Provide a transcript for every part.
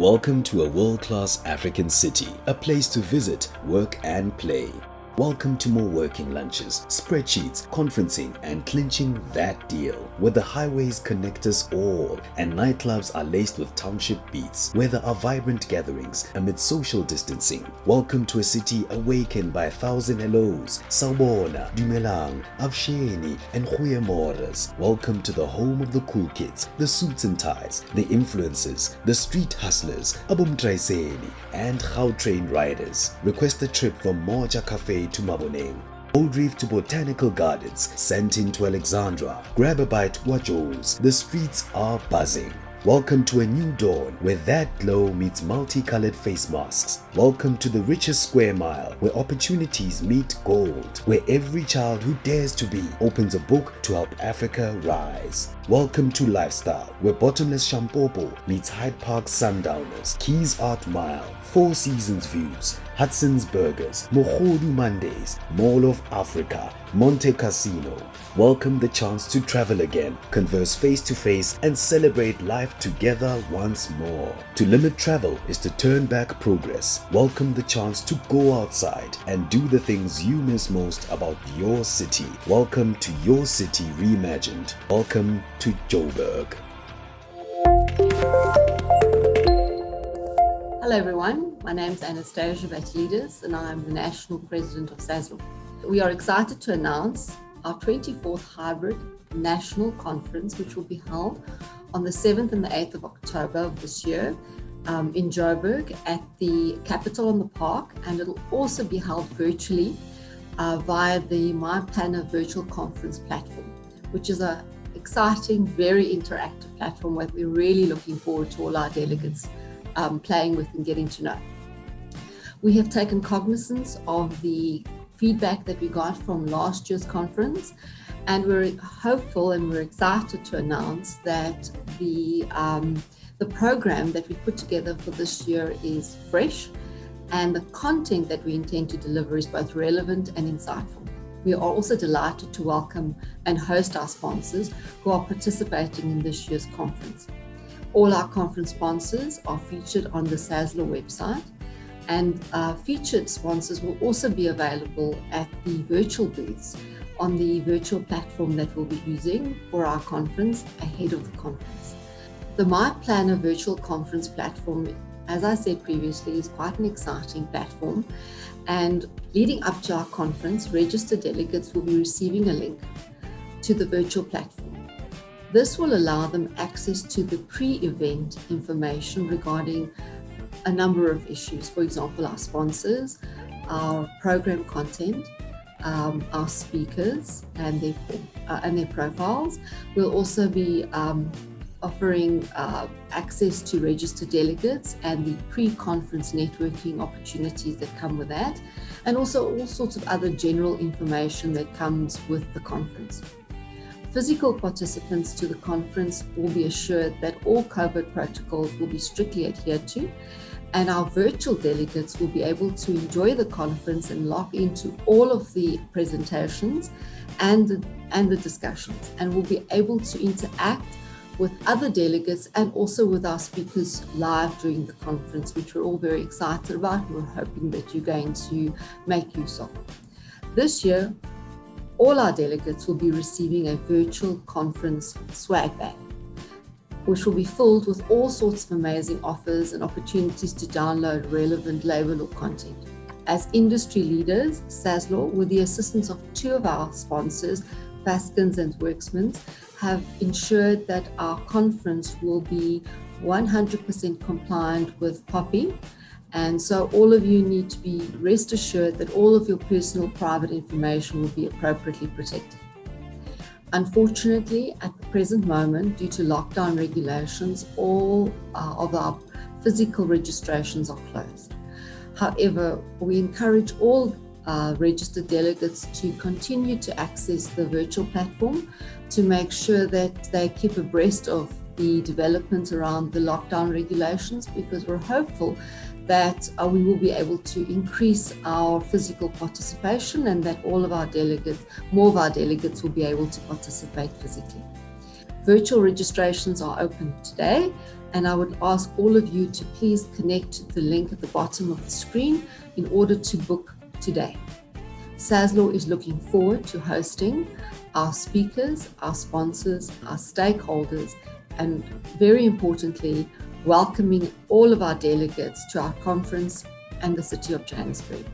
Welcome to a world-class African city, a place to visit, work and play. Welcome to more working lunches, spreadsheets, conferencing and clinching that deal, where the highways connect us all and nightclubs are laced with township beats, where there are vibrant gatherings amid social distancing. Welcome to a city awakened by 1,000 hellos, Sawubona, Dumelang, Avsheni and Goeiemorgens. Welcome to the home of the cool kids, the suits and ties, the influencers, the street hustlers, Abumtraiseni and Gautrain riders. Request a trip from Moja Cafe to Maboneng, Old Reef to Botanical Gardens, Sentin to Alexandra. Grab a bite, watch O's. The streets are buzzing. Welcome to a new dawn where that glow meets multicolored face masks. Welcome to the richest square mile where opportunities meet gold, where every child who dares to be opens a book to help Africa rise. Welcome to Lifestyle, where bottomless Shampopo meets Hyde Park Sundowners, Keys Art Mile, Four Seasons Views, Hudson's Burgers, Mohodu Mondays, Mall of Africa, Monte Casino. Welcome the chance to travel again, converse face to face and celebrate life together once more. To limit travel is to turn back progress. Welcome the chance to go outside and do the things you miss most about your city. Welcome to your city reimagined. Welcome to Joburg. Hello everyone, my name is Anastasia Vatilides and I am the National President of SASLAW. We are excited to announce our 24th Hybrid National Conference, which will be held on the 7th and the 8th of October of this year in Joburg at the Capitol on the Park, and it'll also be held virtually via the My Planner virtual conference platform, which is an exciting, very interactive platform that we're really looking forward to all our delegates playing with and getting to know. We have taken cognizance of the feedback that we got from last year's conference, and we're hopeful and we're excited to announce that the program that we put together for this year is fresh, and the content that we intend to deliver is both relevant and insightful. We are also delighted to welcome and host our sponsors who are participating in this year's conference. All our conference sponsors are featured on the SASLAW website, and featured sponsors will also be available at the virtual booths on the virtual platform that we'll be using for our conference ahead of the conference. The My Planner virtual conference platform, as I said previously, is quite an exciting platform, and leading up to our conference, registered delegates will be receiving a link to the virtual platform. This will allow them access to the pre-event information regarding a number of issues. For example, our sponsors, our program content, our speakers and their profiles. We'll also be offering access to registered delegates and the pre-conference networking opportunities that come with that, and also all sorts of other general information that comes with the conference. Physical participants to the conference will be assured that all COVID protocols will be strictly adhered to, and our virtual delegates will be able to enjoy the conference and log into all of the presentations and the discussions, and will be able to interact with other delegates and also with our speakers live during the conference, which we're all very excited about. We're hoping that you're going to make use of. This year, all our delegates will be receiving a virtual conference swag bag, which will be filled with all sorts of amazing offers and opportunities to download relevant label or content. As industry leaders, SASLAW, with the assistance of two of our sponsors, Baskins and Worksmans, have ensured that our conference will be 100% compliant with POPI. And so all of you need to be rest assured that all of your personal private information will be appropriately protected. Unfortunately, at the present moment, due to lockdown regulations, all of our physical registrations are closed. However, we encourage all registered delegates to continue to access the virtual platform to make sure that they keep abreast of the developments around the lockdown regulations, because we're hopeful that we will be able to increase our physical participation and that more of our delegates will be able to participate physically. Virtual registrations are open today, And I would ask all of you to please connect to the link at the bottom of the screen in order to book today. SASLAW is looking forward to hosting our speakers, our sponsors, our stakeholders, and very importantly, welcoming all of our delegates to our conference and the city of Johannesburg.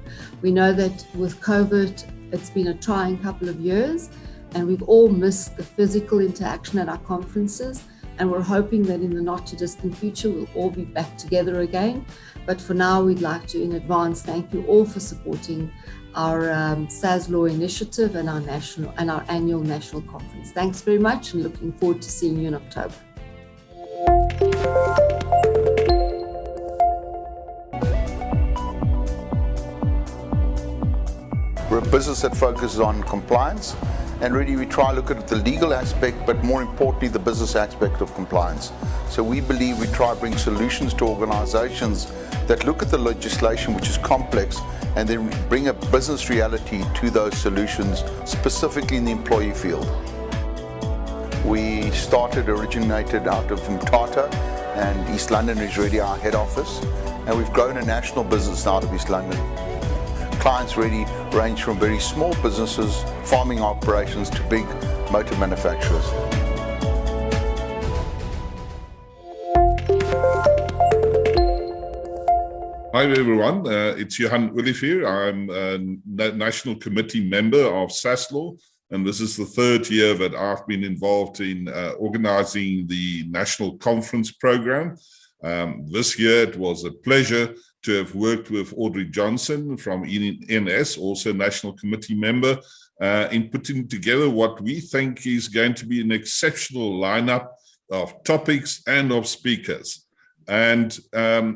We know that with COVID, it's been a trying couple of years, and we've all missed the physical interaction at our conferences, and we're hoping that in the not too distant future, we'll all be back together again. But for now, we'd like to, in advance, thank you all for supporting our SASLAW initiative and our annual national conference. Thanks very much, and looking forward to seeing you in October. We're a business that focuses on compliance, and really we try to look at the legal aspect, but more importantly the business aspect of compliance. So we believe we try to bring solutions to organizations that look at the legislation, which is complex, and then bring a business reality to those solutions, specifically in the employee field. We originated out of Mthatha, and East London is really our head office, and we've grown a national business out of East London. Clients really range from very small businesses, farming operations, to big motor manufacturers. Hi everyone, it's Johan Olivier. I'm a National Committee member of SASLAW, and this is the third year that I've been involved in organizing the National Conference Program. This year it was a pleasure to have worked with Audrey Johnson from NS, also National Committee member, in putting together what we think is going to be an exceptional lineup of topics and of speakers. And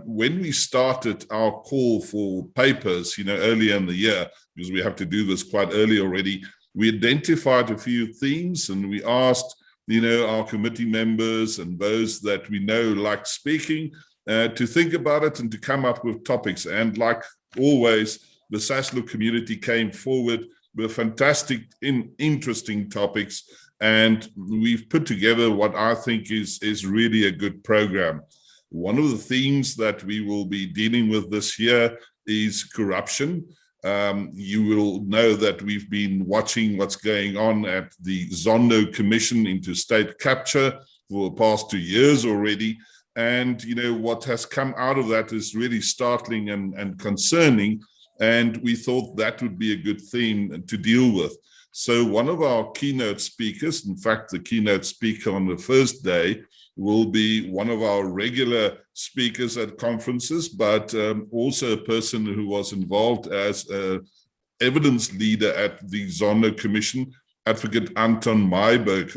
when we started our call for papers, earlier in the year, because we have to do this quite early already, we identified a few themes, and we asked, our committee members and those that we know like speaking, to think about it and to come up with topics. And like always, the SASLAW community came forward with fantastic, interesting topics, and we've put together what I think is really a good program. One of the themes that we will be dealing with this year is corruption. You will know that we've been watching what's going on at the Zondo Commission into state capture for the past 2 years already. And, what has come out of that is really startling and concerning. And we thought that would be a good theme to deal with. So one of our keynote speakers, in fact, the keynote speaker on the first day, will be one of our regular speakers at conferences, but also a person who was involved as an evidence leader at the Zondo Commission, Advocate Anton Meiberg.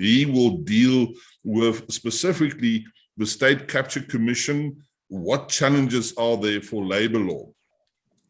He will deal with specifically the State Capture Commission, what challenges are there for labor law.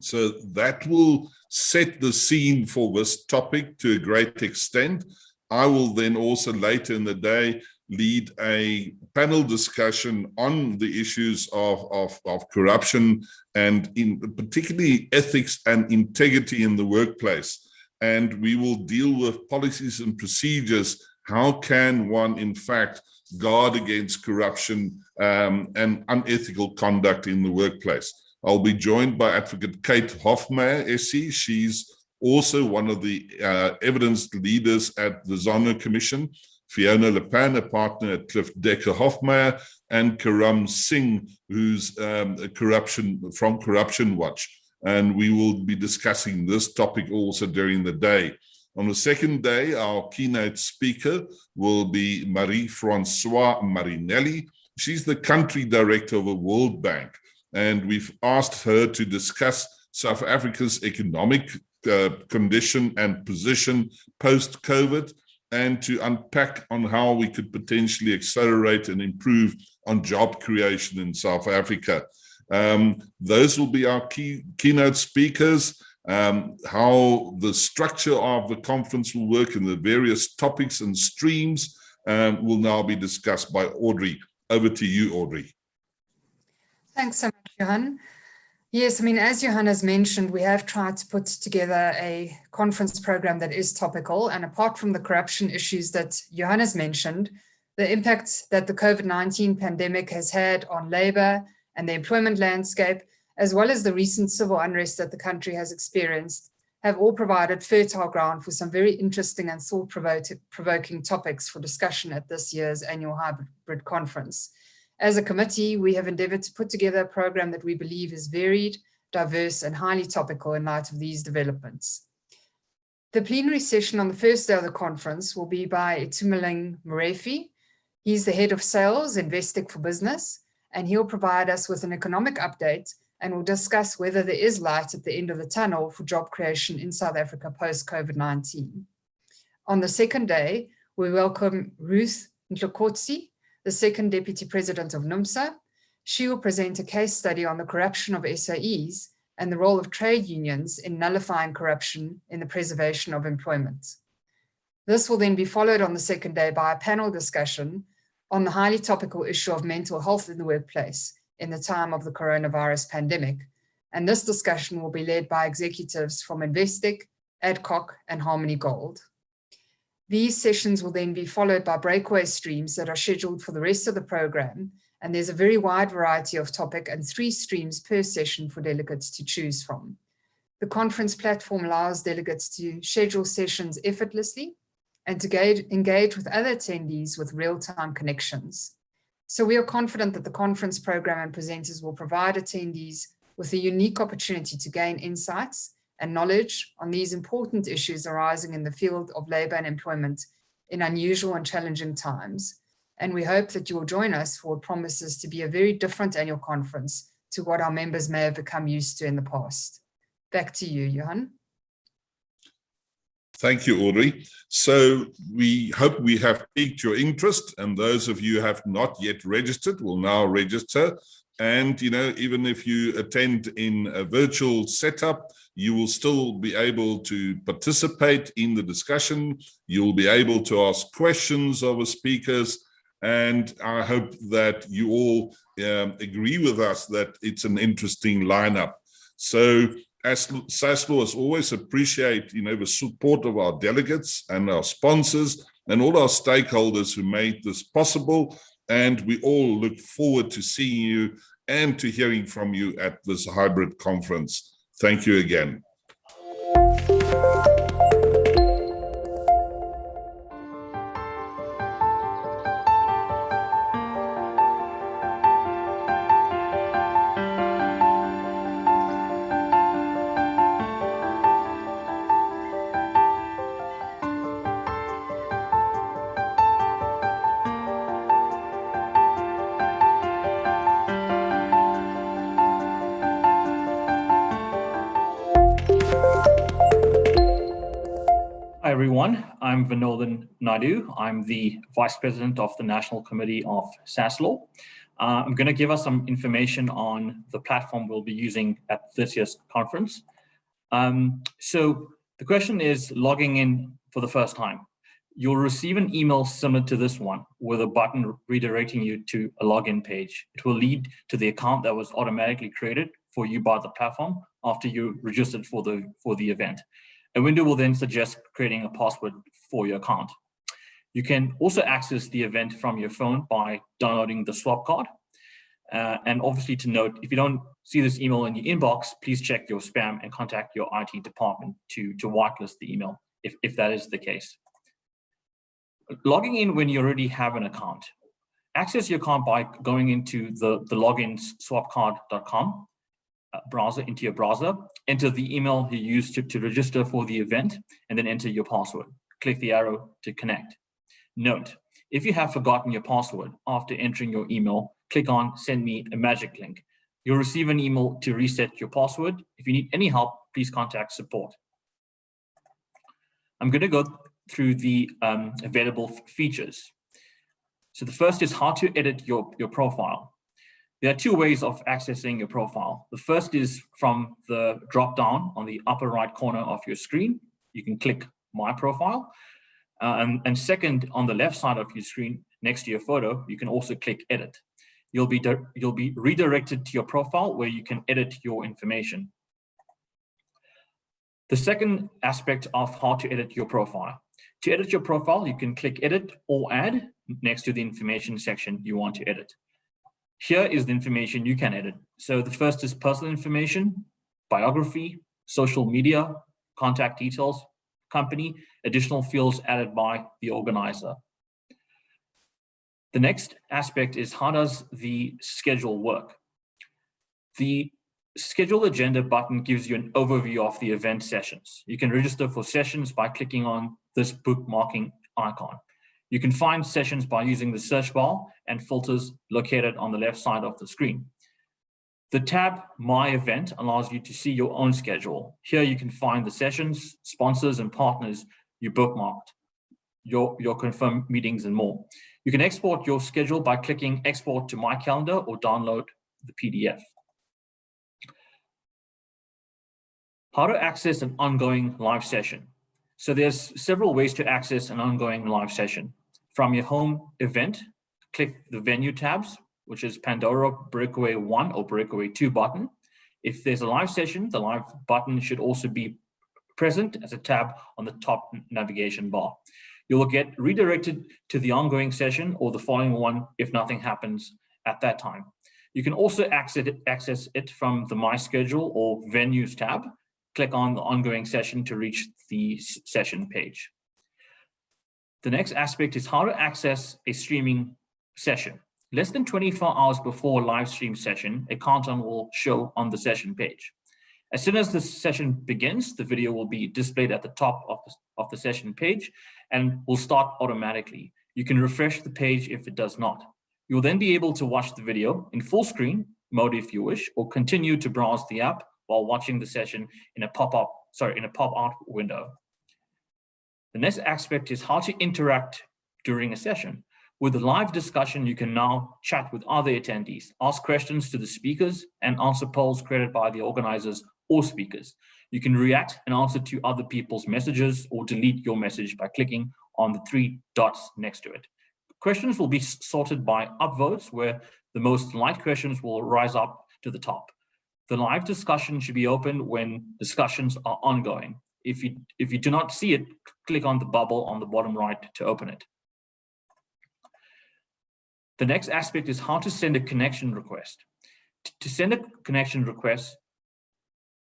So that will set the scene for this topic to a great extent. I will then also later in the day lead a panel discussion on the issues of corruption and in particularly ethics and integrity in the workplace. And we will deal with policies and procedures. How can one, in fact, guard against corruption and unethical conduct in the workplace? I'll be joined by Advocate Kate Hofmeyer, SC. She's also one of the evidence leaders at the Zondo Commission. Fiona Lepan, a partner at Cliff Decker Hofmeyer, and Karam Singh, who's from Corruption Watch. And we will be discussing this topic also during the day. On the second day, our keynote speaker will be Marie-Françoise Marinelli. She's the country director of the World Bank, and we've asked her to discuss South Africa's economic condition and position post-COVID, and to unpack on how we could potentially accelerate and improve on job creation in South Africa. Those will be our keynote speakers. How the structure of the conference will work and the various topics and streams will now be discussed by Audrey. Over to you, Audrey. Thanks so much, Johan. Yes, as Johan has mentioned, we have tried to put together a conference program that is topical, and apart from the corruption issues that Johan has mentioned, the impact that the COVID-19 pandemic has had on labor and the employment landscape, as well as the recent civil unrest that the country has experienced, have all provided fertile ground for some very interesting and thought-provoking topics for discussion at this year's annual hybrid conference. As a committee, we have endeavored to put together a program that we believe is varied, diverse, and highly topical in light of these developments. The plenary session on the first day of the conference will be by Itumeleng Murefi. He's the head of sales, Investec for Business, and he'll provide us with an economic update and will discuss whether there is light at the end of the tunnel for job creation in South Africa post-COVID-19. On the second day, we welcome Ruth Ntlokotsi, the second Deputy President of NUMSA. She will present a case study on the corruption of SOEs and the role of trade unions in nullifying corruption in the preservation of employment. This will then be followed on the second day by a panel discussion on the highly topical issue of mental health in the workplace in the time of the coronavirus pandemic. And this discussion will be led by executives from Investec, Adcock, and Harmony Gold. These sessions will then be followed by breakaway streams that are scheduled for the rest of the program. And there's a very wide variety of topic and 3 streams per session for delegates to choose from. The conference platform allows delegates to schedule sessions effortlessly and to engage with other attendees with real-time connections. So we are confident that the conference program and presenters will provide attendees with a unique opportunity to gain insights and knowledge on these important issues arising in the field of labor and employment in unusual and challenging times. And we hope that you will join us for what promises to be a very different annual conference to what our members may have become used to in the past. Back to you, Johan. Thank you, Audrey. So we hope we have piqued your interest, and those of you who have not yet registered will now register. And, you know, even if you attend in a virtual setup, you will still be able to participate in the discussion. You'll be able to ask questions of the speakers. And I hope that you all agree with us that it's an interesting lineup. So as SASLAW, as always, appreciate, you know, the support of our delegates and our sponsors and all our stakeholders who made this possible. And we all look forward to seeing you and to hearing from you at this hybrid conference. Thank you again. Hi everyone, I'm Vinodhan Naidu. I'm the Vice President of the National Committee of SASLAW. I'm going to give us some information on the platform we'll be using at this year's conference. So the question is logging in for the first time. You'll receive an email similar to this one with a button redirecting you to a login page. It will lead to the account that was automatically created for you by the platform after you registered for the event. A window will then suggest creating a password for your account. You can also access the event from your phone by downloading the swap card. And obviously to note, if you don't see this email in your inbox, please check your spam and contact your IT department to whitelist the email if that is the case. Logging in when you already have an account. Access your account by going into the login swapcard.com. browser into your browser, enter the email you used to register for the event, and then enter your password. Click the arrow to connect. Note, if you have forgotten your password after entering your email, click on Send Me a Magic Link. You'll receive an email to reset your password. If you need any help, please contact support. I'm going to go through the available features. So the first is how to edit your profile. There are 2 ways of accessing your profile. The first is from the drop-down on the upper right corner of your screen. You can click My Profile. And second, on the left side of your screen, next to your photo, you can also click Edit. You'll be redirected to your profile where you can edit your information. The second aspect of how to edit your profile. To edit your profile, you can click Edit or Add, next to the information section you want to edit. Here is the information you can edit. So the first is personal information, biography, social media, contact details, company, additional fields added by the organizer. The next aspect is how does the schedule work? The schedule agenda button gives you an overview of the event sessions. You can register for sessions by clicking on this bookmarking icon. You can find sessions by using the search bar and filters located on the left side of the screen. The tab My Event allows you to see your own schedule. Here you can find the sessions, sponsors, and partners you bookmarked, your confirmed meetings, and more. You can export your schedule by clicking Export to My Calendar or download the PDF. How to access an ongoing live session. So there's several ways to access an ongoing live session. From your home event, click the Venue tabs, which is Pandora Breakaway 1 or Breakaway 2 button. If there's a live session, the live button should also be present as a tab on the top navigation bar. You will get redirected to the ongoing session or the following one if nothing happens at that time. You can also access it from the My Schedule or Venues tab. Click on the ongoing session to reach the session page. The next aspect is how to access a streaming session. Less than 24 hours before a live stream session, a countdown will show on the session page. As soon as the session begins, the video will be displayed at the top of the session page and will start automatically. You can refresh the page if it does not. You'll then be able to watch the video in full screen mode if you wish, or continue to browse the app while watching the session in a pop-out window. The next aspect is how to interact during a session. With the live discussion, you can now chat with other attendees, ask questions to the speakers, and answer polls created by the organizers or speakers. You can react and answer to other people's messages or delete your message by clicking on the 3 dots next to it. Questions will be sorted by upvotes, where the most liked questions will rise up to the top. The live discussion should be open when discussions are ongoing. If you do not see it, click on the bubble on the bottom right to open it. The next aspect is how to send a connection request. To send a connection request,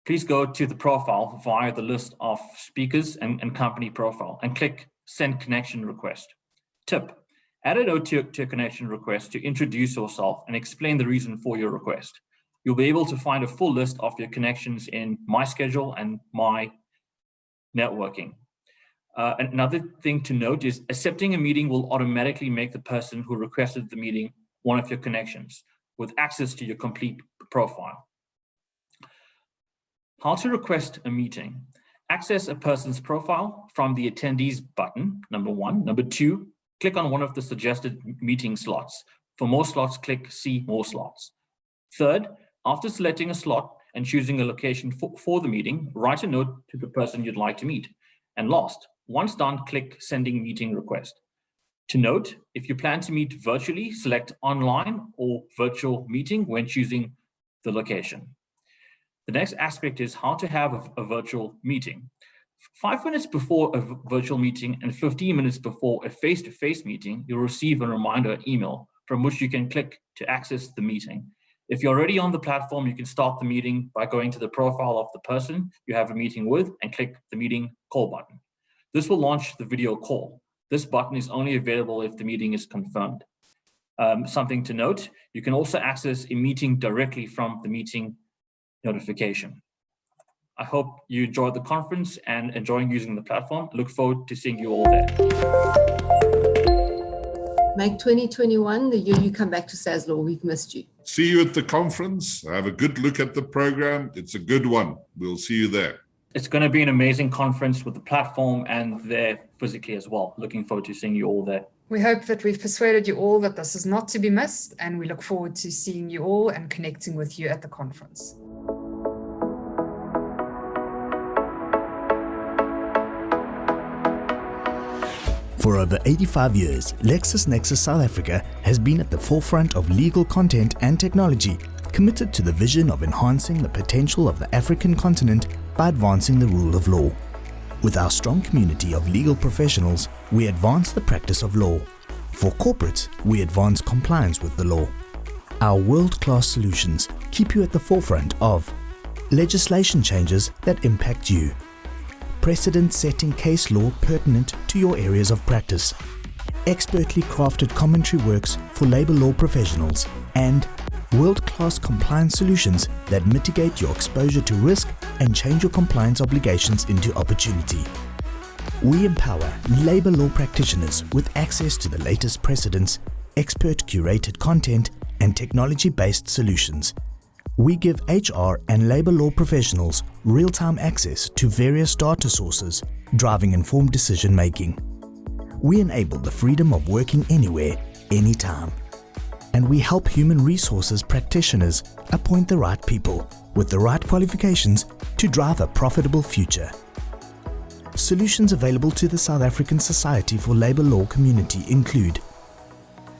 please go to the profile via the list of speakers and company profile and click Send Connection Request. Tip: add a note to a connection request to introduce yourself and explain the reason for your request. You'll be able to find a full list of your connections in My Schedule and My Networking. Another thing to note is accepting a meeting will automatically make the person who requested the meeting one of your connections with access to your complete profile. How to request a meeting. Access a person's profile from the attendees button, number 1. Number 2, click on one of the suggested meeting slots. For more slots, click See More Slots. Third, after selecting a slot and choosing a location for the meeting, write a note to the person you'd like to meet. And last, once done, click Sending Meeting Request. To note, if you plan to meet virtually, select Online or Virtual Meeting when choosing the location. The next aspect is how to have a virtual meeting. 5 minutes before a virtual meeting and 15 minutes before a face-to-face meeting, you'll receive a reminder email from which you can click to access the meeting. If you're already on the platform, you can start the meeting by going to the profile of the person you have a meeting with and click the meeting call button. This will launch the video call. This button is only available if the meeting is confirmed. Something to note, you can also access a meeting directly from the meeting notification. I hope you enjoyed the conference and enjoying using the platform. Look forward to seeing you all there. Make 2021 the year you come back to SASLAW. We've missed you. See you at the conference. Have a good look at the program. It's a good one. We'll see you there. It's going to be an amazing conference with the platform and there physically as well. Looking forward to seeing you all there. We hope that we've persuaded you all that this is not to be missed, and we look forward to seeing you all and connecting with you at the conference. For over 85 years, LexisNexis South Africa has been at the forefront of legal content and technology, committed to the vision of enhancing the potential of the African continent by advancing the rule of law. With our strong community of legal professionals, we advance the practice of law. For corporates, we advance compliance with the law. Our world-class solutions keep you at the forefront of legislation changes that impact you, precedent-setting case law pertinent to your areas of practice, expertly crafted commentary works for labor law professionals, and world-class compliance solutions that mitigate your exposure to risk and change your compliance obligations into opportunity. We empower labor law practitioners with access to the latest precedents, expert-curated content, and technology-based solutions. We give HR and labor law professionals real-time access to various data sources, driving informed decision-making. We enable the freedom of working anywhere, anytime. And we help human resources practitioners appoint the right people with the right qualifications to drive a profitable future. Solutions available to the South African Society for Labor Law community include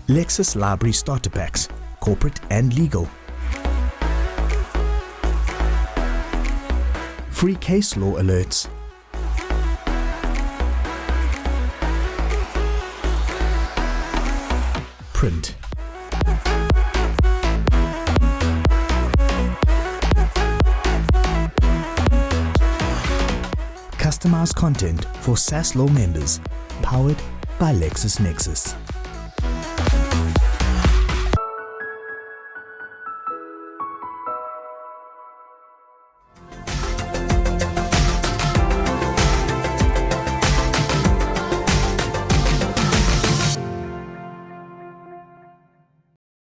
Lexis Library Starter Packs, corporate and legal, free case law alerts, print, customized content for SASLAW members, powered by LexisNexis.